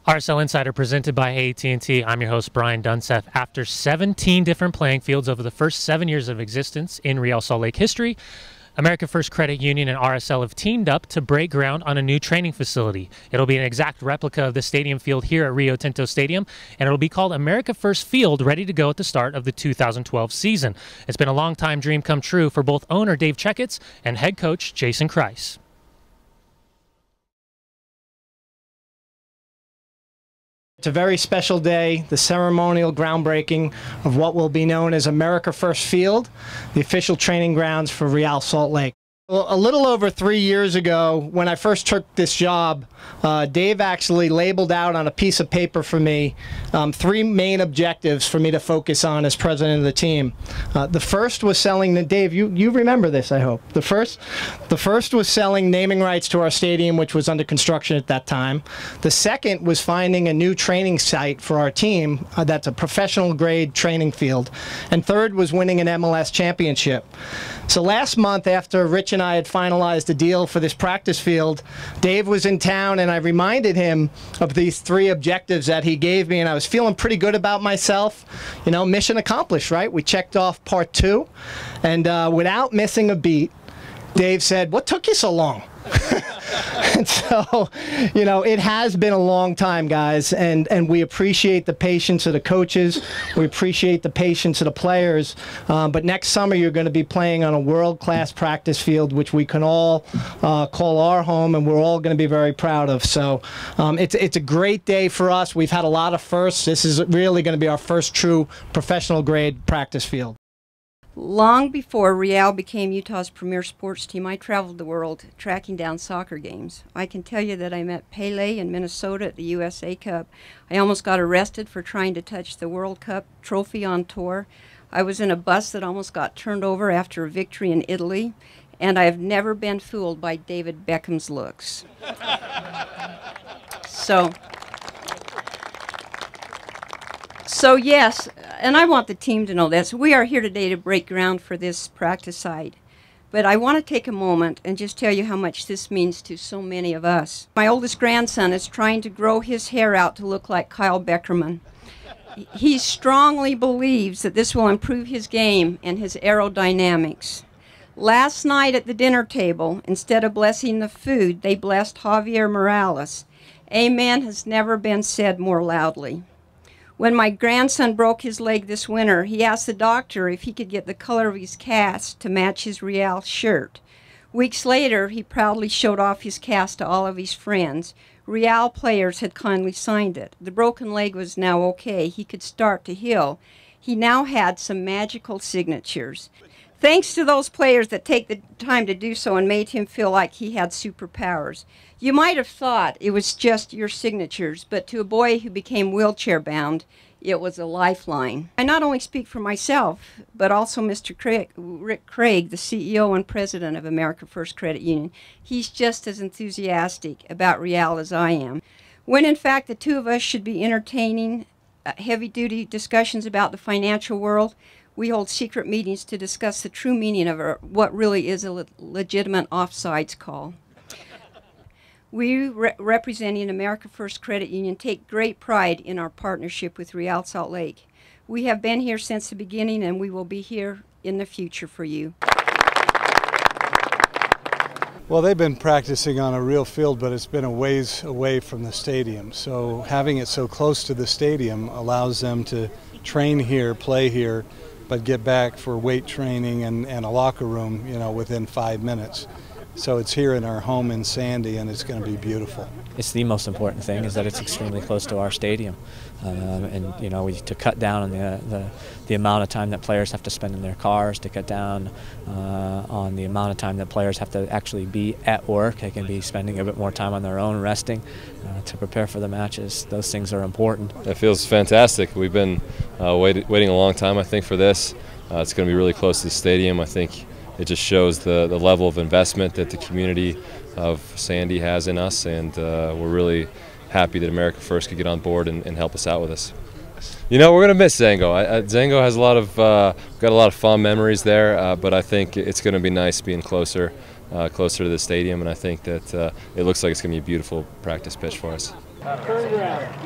RSL Insider presented by AT&T. I'm your host, Brian Dunseth. After 17 different playing fields over the first 7 years of existence in Real Salt Lake history, America First Credit Union and RSL have teamed up to break ground on a new training facility. It'll be an exact replica of the stadium field here at Rio Tinto Stadium, and it'll be called America First Field, ready to go at the start of the 2012 season. It's been a long-time dream come true for both owner Dave Checketts and head coach Jason Kreis. It's a very special day, the ceremonial groundbreaking of what will be known as America First Field, the official training grounds for Real Salt Lake. Well, a little over 3 years ago, when I first took this job, Dave actually labeled out on a piece of paper for me 3 main objectives for me to focus on as president of the team. The first was selling Dave, you remember this, I hope. The first was selling naming rights to our stadium, which was under construction at that time. The second was finding a new training site for our team that's a professional grade training field. And third was winning an MLS championship. So last month, after Rich and I had finalized a deal for this practice field, Dave was in town and I reminded him of these 3 objectives that he gave me, and I was feeling pretty good about myself. You know, mission accomplished, right? We checked off part 2, and without missing a beat, Dave said, "What took you so long?" And so, you know, it has been a long time, guys, and we appreciate the patience of the coaches. We appreciate the patience of the players. But next summer, you're going to be playing on a world-class practice field, which we can all call our home, and we're all going to be very proud of. So it's a great day for us. We've had a lot of firsts. This is really going to be our first true professional-grade practice field. Long before Real became Utah's premier sports team, I traveled the world tracking down soccer games. I can tell you that I met Pele in Minnesota at the USA Cup. I almost got arrested for trying to touch the World Cup trophy on tour. I was in a bus that almost got turned over after a victory in Italy, and I have never been fooled by David Beckham's looks. So yes, and I want the team to know this. We are here today to break ground for this practice site. But I want to take a moment and just tell you how much this means to so many of us. My oldest grandson is trying to grow his hair out to look like Kyle Beckerman. He strongly believes that this will improve his game and his aerodynamics. Last night at the dinner table, instead of blessing the food, they blessed Javier Morales. Amen has never been said more loudly. When my grandson broke his leg this winter, he asked the doctor if he could get the color of his cast to match his Real shirt. Weeks later, he proudly showed off his cast to all of his friends. Real players had kindly signed it. The broken leg was now okay. He could start to heal. He now had some magical signatures. Thanks to those players that take the time to do so and made him feel like he had superpowers. You might have thought it was just your signatures, but to a boy who became wheelchair-bound, it was a lifeline. I not only speak for myself, but also Mr. Rick Craig, the CEO and president of America First Credit Union. He's just as enthusiastic about Real as I am. When in fact the two of us should be entertaining heavy-duty discussions about the financial world, we hold secret meetings to discuss the true meaning of what really is a legitimate offsides call. We, representing America First Credit Union, take great pride in our partnership with Real Salt Lake. We have been here since the beginning, and we will be here in the future for you. Well, they've been practicing on a real field, but it's been a ways away from the stadium. So having it so close to the stadium allows them to train here, play here, but get back for weight training and a locker room, you know, within 5 minutes. So it's here in our home in Sandy, and it's going to be beautiful. It's the most important thing is that it's extremely close to our stadium, and you know, to cut down on the amount of time that players have to spend in their cars, to cut down on the amount of time that players have to actually be at work. They can be spending a bit more time on their own, resting, to prepare for the matches. Those things are important. It feels fantastic. We've been waiting a long time, I think, for this. It's going to be really close to the stadium. I think it just shows the level of investment that the community of Sandy has in us, and we're really happy that America First could get on board and help us out with this. You know, we're going to miss Zango. Zango has got a lot of fond memories there, but I think it's going to be nice being closer to the stadium, and I think that it looks like it's going to be a beautiful practice pitch for us. Turn around.